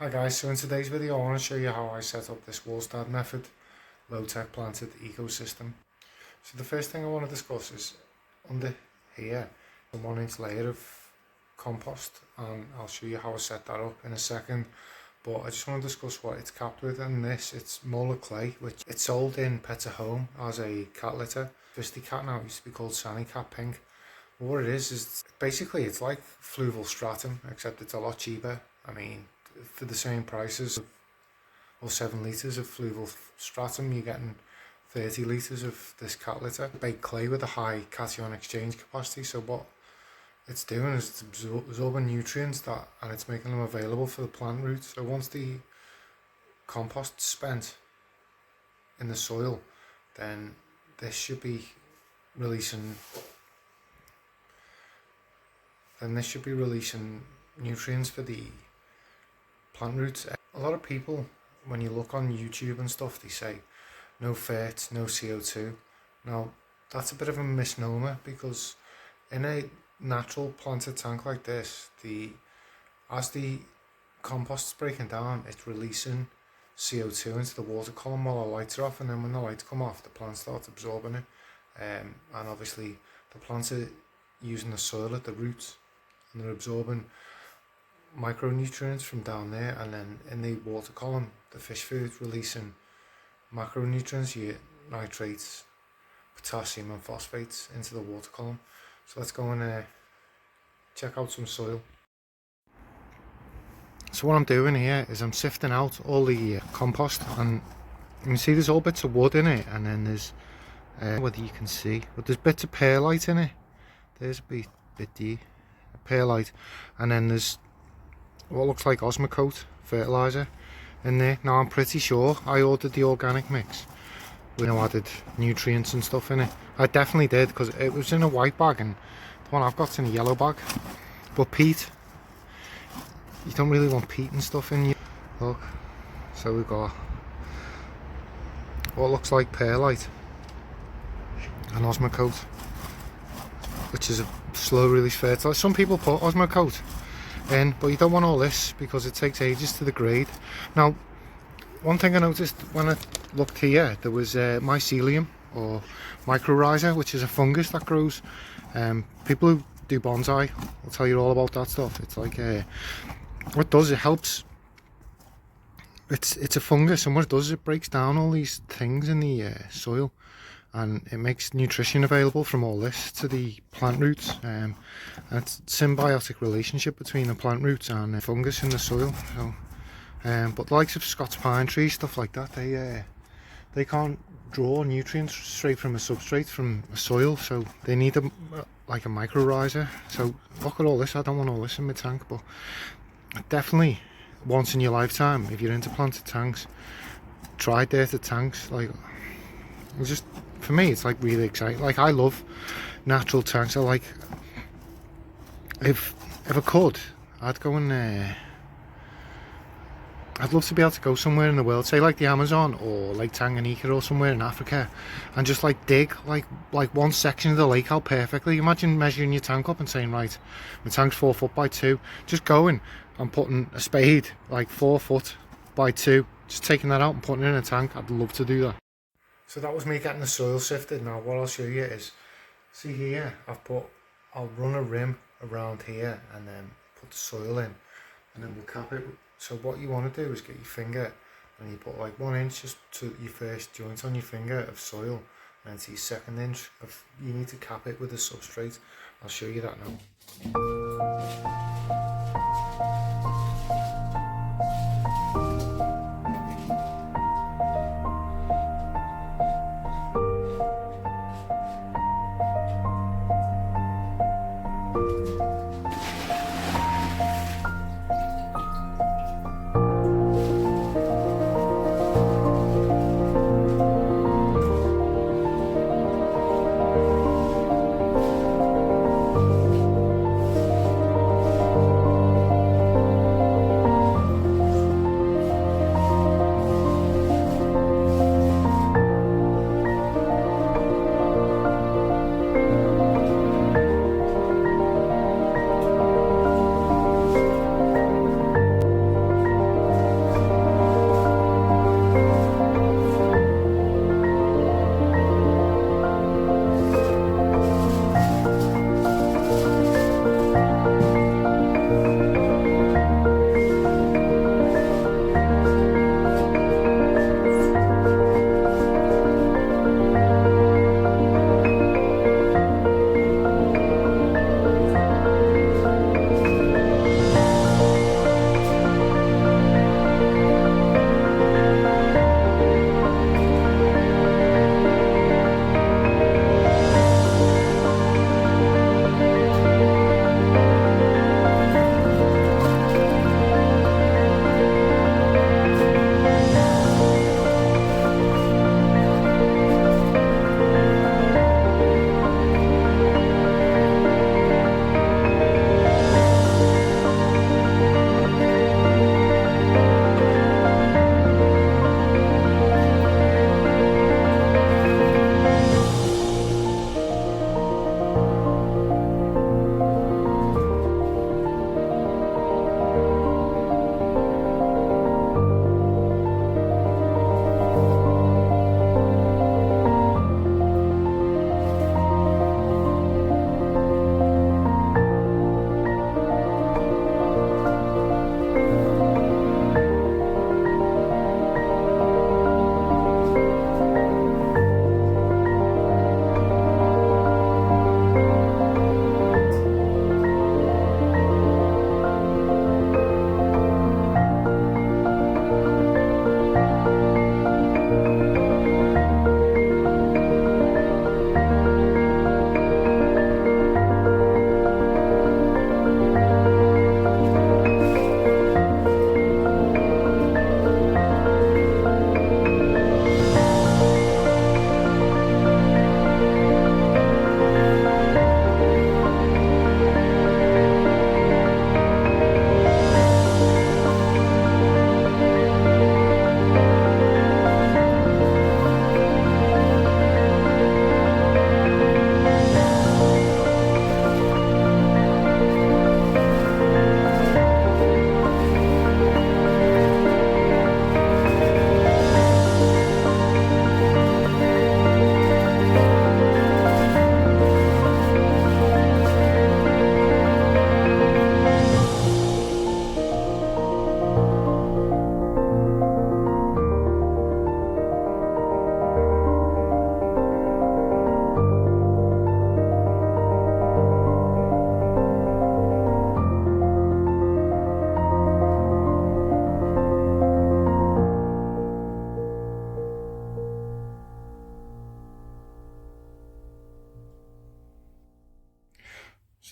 Hi guys, so in today's video I want to show you how I set up this Walstad Method low-tech planted ecosystem. So the first thing I want to discuss is under here a 1-inch layer of compost, and I'll show you how I set that up in a second, but I just want to discuss what it's capped with. And it's molar clay, which it's sold in Pets at Home as a cat litter. Twisty cat now, it used to be called Sunny Cat Pink. But what it is basically it's like fluval stratum, except it's a lot cheaper. I mean, for the same prices or 7 litres of fluval stratum, you're getting 30 litres of this cat litter. Baked clay with a high cation exchange capacity, so what it's doing is it's absorbing nutrients and it's making them available for the plant roots. So once the compost's spent in the soil, then this should be releasing nutrients for the plant roots. A lot of people, when you look on YouTube and stuff, they say no ferts, no CO2. Now that's a bit of a misnomer, because in a natural planted tank like this, as the compost's breaking down, it's releasing CO2 into the water column while the lights are off, and then when the lights come off, the plant starts absorbing it. And obviously the plants are using the soil at the roots, and they're absorbing micronutrients from down there, and then in the water column the fish food's releasing macronutrients, your nitrates, potassium and phosphates into the water column. So let's go and check out some soil. So what I'm doing here is I'm sifting out all the compost, and you can see there's all bits of wood in it, and then there's whether you can see, but there's bits of perlite in it. There's a bit perlite, and then there's what looks like Osmocote fertiliser in there. Now I'm pretty sure I ordered the organic mix with added nutrients and stuff in it. I definitely did, because it was in a white bag and the one I've got's in a yellow bag. But peat, you don't really want peat and stuff in you. Look, so we've got what looks like perlite and Osmocote, which is a slow release fertiliser. Some people put Osmocote in, but you don't want all this because it takes ages to degrade. Now, one thing I noticed when I looked here, there was mycelium or mycorrhiza, which is a fungus that grows. People who do bonsai will tell you all about that stuff. It's like what it does, it helps. It's a fungus, and what it does is it breaks down all these things in the soil, and it makes nutrition available from all this to the plant roots. And it's a symbiotic relationship between the plant roots and the fungus in the soil. So, but the likes of Scots pine trees, stuff like that, they can't draw nutrients straight from a substrate from a soil, so they need like a mycorrhiza. So look at all this. I don't want all this in my tank, but definitely once in your lifetime, if you're into planted tanks, try dirted tanks. Like, it's just, for me, it's like really exciting. Like, I love natural tanks. I like, if I could, I'd go and I'd love to be able to go somewhere in the world, say like the Amazon or like Tanganyika or somewhere in Africa, and just like dig like one section of the lake out perfectly. Imagine measuring your tank up and saying, right, my tank's 4 foot by 2, just going and putting a spade like 4 foot by 2, just taking that out and putting it in a tank. I'd love to do that. So that was me getting the soil sifted. Now what I'll show you is, see here, I'll run a rim around here and then put the soil in, and then we'll cap it. So what you want to do is get your finger and you put like 1 inch just to your first joint on your finger of soil, and then to your second inch you need to cap it with a substrate. I'll show you that now.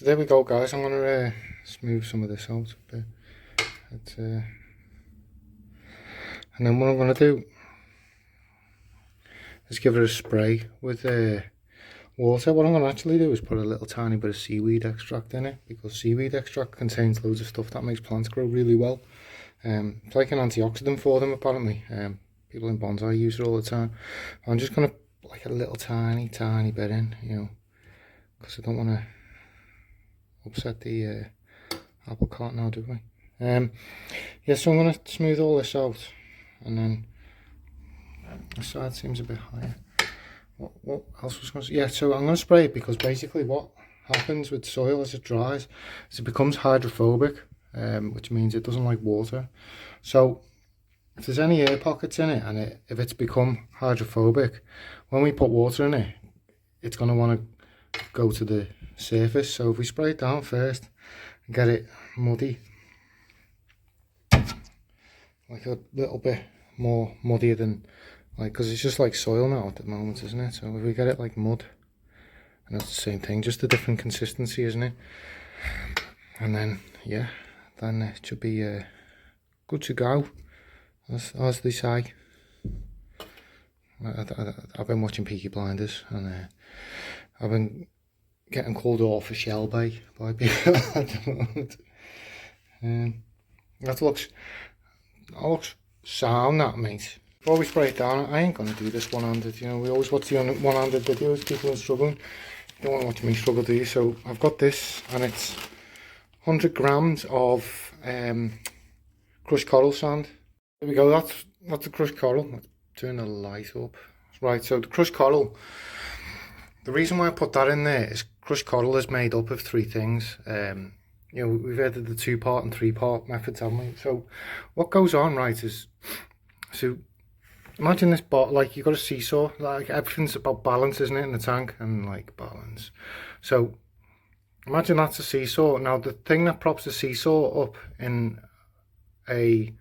So there we go, guys. I'm going to smooth some of this out a bit. And then what I'm going to do is give it a spray with water. What I'm going to actually do is put a little tiny bit of seaweed extract in it, because seaweed extract contains loads of stuff that makes plants grow really well. It's like an antioxidant for them, apparently. People in bonsai use it all the time. I'm just going to put like a little tiny bit in, you know, because I don't want to upset the apple cart now, do I? Yeah, so I'm going to smooth all this out, and then the side seems a bit higher. What else was going to say? Yeah, so I'm going to spray it, because basically what happens with soil as it dries is it becomes hydrophobic, which means it doesn't like water. So if there's any air pockets in it, and if it's become hydrophobic, when we put water in it, it's going to want to go to the surface. So if we spray it down first and get it muddy, like a little bit more muddier than, like, because it's just like soil now at the moment, isn't it? So if we get it like mud, and that's the same thing, just a different consistency, isn't it? And then, yeah, then it should be good to go, as they say. I've been watching Peaky Blinders, and I've been getting called off for shell bay by people at the moment. That looks sound, that, mate. Before we spray it down, I ain't gonna do this one-handed. You know, we always watch the one-handed videos, people are struggling. You don't want to watch me struggle, do you? So I've got this, and it's 100 grams of crushed coral sand. There we go. That's the crushed coral. Let's turn the light up. Right. So the crushed coral. The reason why I put that in there is crushed coral is made up of 3 things. You know, we've heard of the 2-part and 3-part methods, haven't we? So what goes on, right, is, so imagine this bottle, like you've got a seesaw, like everything's about balance, isn't it, in the tank, and like balance. So imagine that's a seesaw. Now the thing that props the seesaw up in a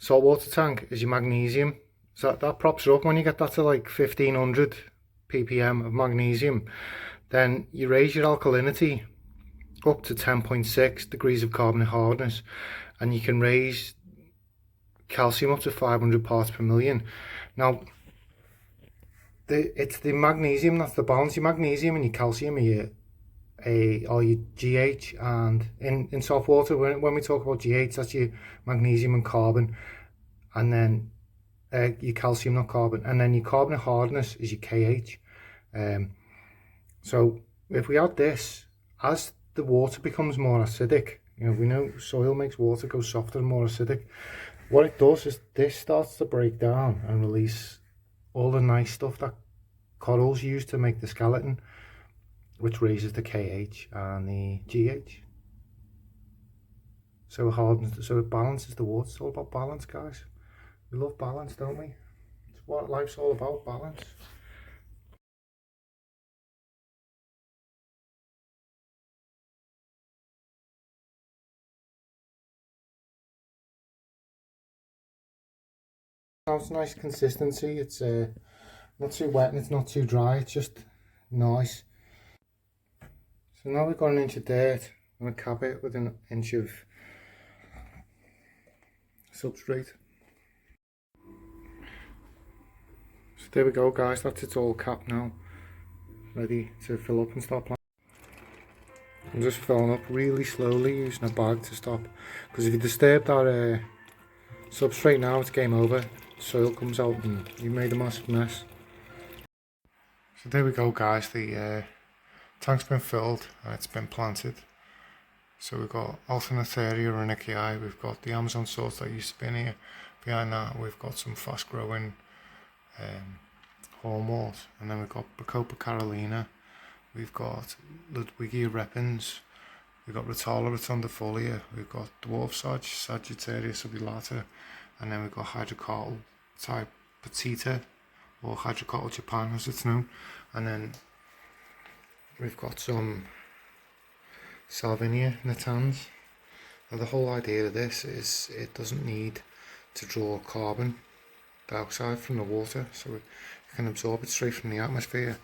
saltwater tank is your magnesium. So that props it up. When you get that to like 1500 ppm of magnesium, then you raise your alkalinity up to 10.6 degrees of carbonate hardness, and you can raise calcium up to 500 parts per million. Now it's the magnesium that's the balance. Your magnesium and your calcium are your GH, and in soft water, when we talk about GH, that's your magnesium and carbon, and then your calcium, not carbon, and then your carbonate hardness is your KH. So if we add this, as the water becomes more acidic, you know, we know soil makes water go softer and more acidic. What it does is this starts to break down and release all the nice stuff that corals use to make the skeleton, which raises the KH and the GH. So it hardens, so it balances the water. It's all about balance, guys. We love balance, don't we? It's what life's all about, balance. Now it's nice consistency. It's not too wet and it's not too dry. It's just nice. So now we've got an inch of dirt. I'm going to cap it with an inch of substrate. So there we go, guys. That's it all capped now. Ready to fill up and start planting. I'm just filling up really slowly, using a bag to stop. Because if you disturb that substrate now, it's game over. Soil comes out and you made a massive mess. So there we go, guys. The tank's been filled and it's been planted. So we've got Alternatharia runickii, we've got the Amazon sorts that used to be in here. Behind that we've got some fast growing hornwort, and then we've got Bacopa carolina, we've got Ludwigia repens, we've got Rotala rotundifolia, we've got dwarf Sag, Sagittarius subulata, and then we've got Hydrocotyl type petita, or Hydrocotyl Japan as it's known, and then we've got some Salvinia natans. Now the whole idea of this is it doesn't need to draw carbon dioxide from the water, so it can absorb it straight from the atmosphere,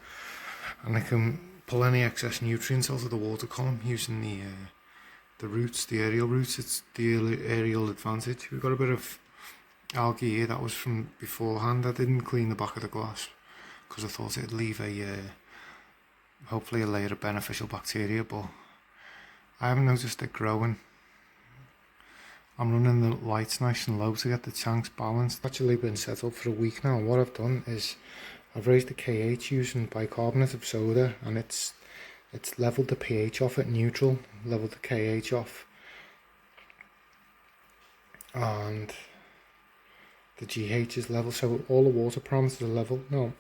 and it can pull any excess nutrients out of the water column using the roots, the aerial roots. It's the aerial advantage. We've got a bit of algae here that was from beforehand. I didn't clean the back of the glass because I thought it'd leave hopefully a layer of beneficial bacteria, but I haven't noticed it growing. I'm running the lights nice and low to get the tanks balanced. It's actually been set up for a week now, and what I've done is I've raised the KH using bicarbonate of soda, and it's leveled the pH off at neutral, leveled the KH off, and the GH is level, so all the water parameters are level now.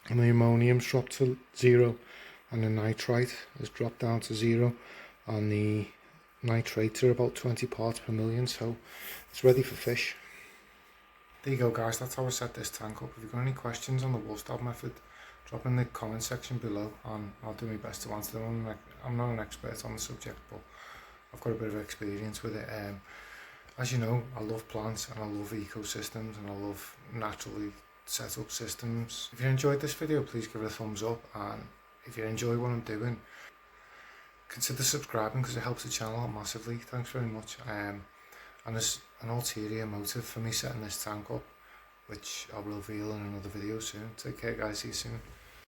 And the ammonium's dropped to 0, and the nitrite has dropped down to 0, and the nitrates are about 20 parts per million, so it's ready for fish. There you go guys, that's how I set this tank up. If you've got any questions on the Walstad method, drop in the comment section below and I'll do my best to answer them. I'm not an expert on the subject, but I've got a bit of experience with it. As you know, I love plants and I love ecosystems and I love naturally set up systems. If you enjoyed this video, please give it a thumbs up, and if you enjoy what I'm doing, consider subscribing because it helps the channel out massively. Thanks very much. And there's an ulterior motive for me setting this tank up, which I'll reveal in another video soon. Take care guys, see you soon.